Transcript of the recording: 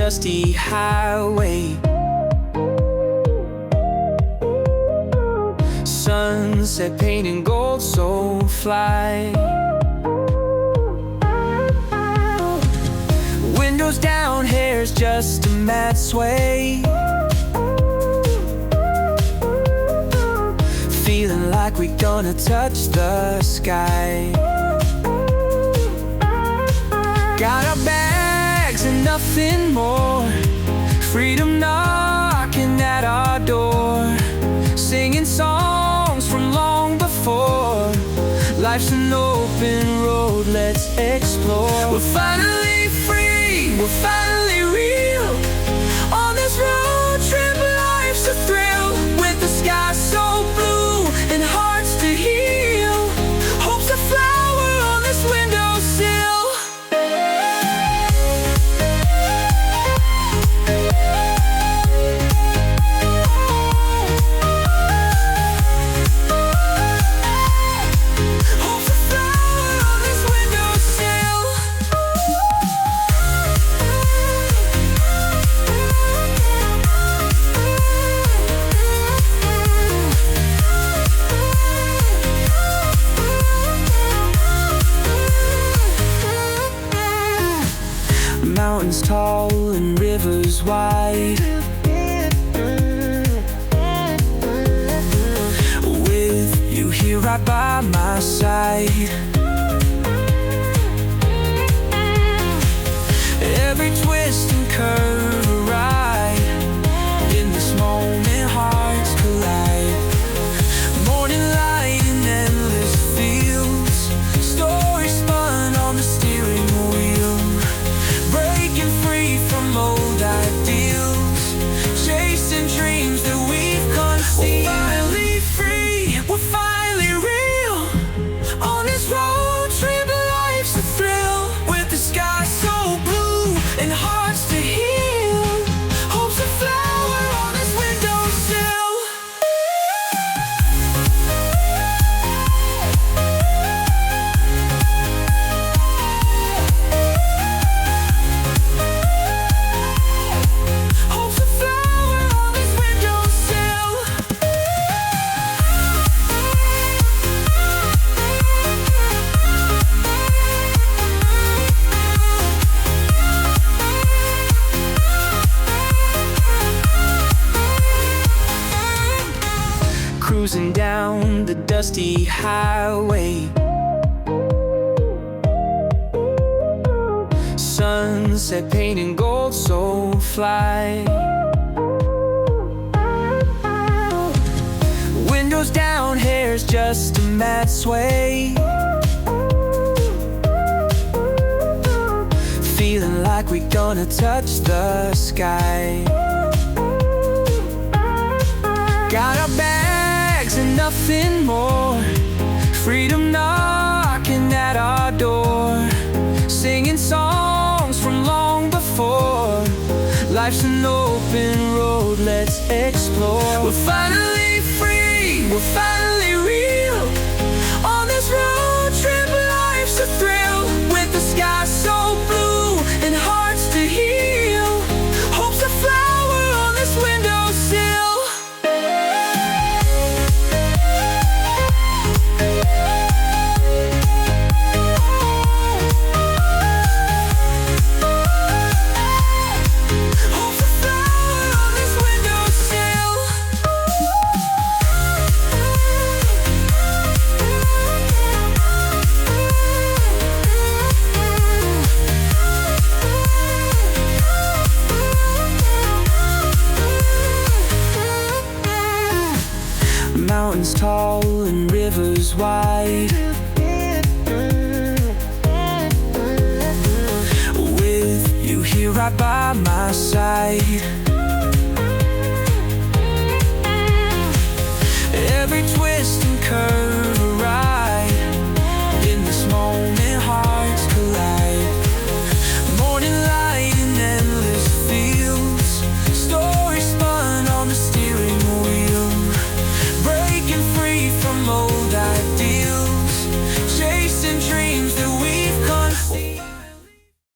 dusty highway. Sunset painting gold, so fly. Windows down, hair's just a mad sway. Feeling like we're gonna touch the sky. Got our bags and nothing more. Freedom knocking at our door. Singing songs from long before. Life's an open road, let's explore. We're finally free, we're finally real. On this road trip, life's a thrill. With the sky so blue and hearts to heal. Hope's a flower on this windowsill. Mountains tall and rivers wide. With you here right by my side. Every twist and curve a ride. In this moment hearts collide. Morning light in endless fields. Stories spun on the steering wheel. Breaking free from old ideals. Chasing dreams that we've concealed. We're finally free, we're finally real. On this road trip, life's a thrill. With the sky so blue and hearts to heal. Hope's a flower on this windowsill. Cruising down the dusty highway. Sunset painting gold, so fly. Windows down, hair's just a mad sway. Feeling like we're gonna touch the sky. Got our bags and nothing more. Freedom knocking at our door. Singing songs from long before. Life's an open road, let's explore. We're finally free, we're finally real. On this road trip, life's a thrill. With the sky so blue and hearts to heal. Hope's a flower on this windowsill. Mountains tall and rivers wide. With you here right by my side.